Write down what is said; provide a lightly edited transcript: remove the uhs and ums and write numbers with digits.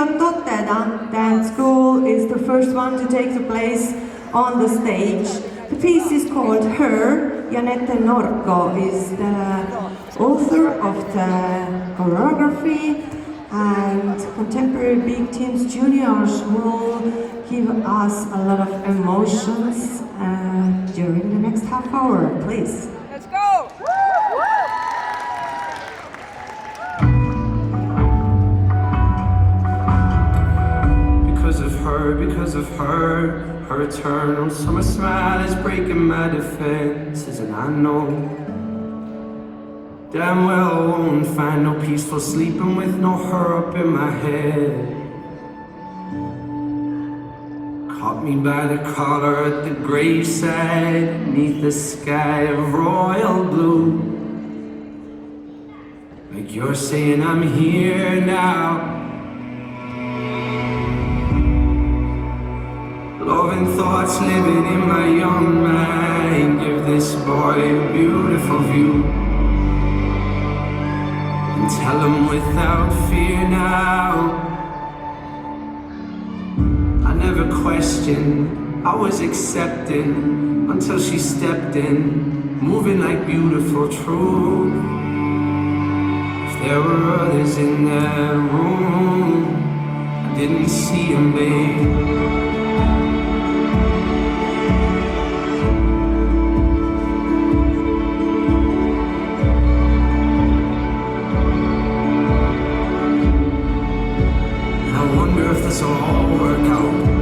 Toteda Dance School is the first one to take the place on the stage. The piece is called Her. Janette Norko is the author of the choreography, and Contemporary Big Teams Juniors will give us a lot of emotions during the next half hour. Please. Let's go! Because of her eternal summer smile is breaking my defenses, and I know damn well I won't find no peaceful sleeping with no her up in my head. Caught me by the collar at the graveside, beneath the sky of royal blue. Like you're saying I'm here now. Loving thoughts living in my young mind give this boy a beautiful view. And tell him without fear now. I never questioned, I was accepting until she stepped in, moving like beautiful truth. If there were others in that room, I didn't see them, babe. This will all work out.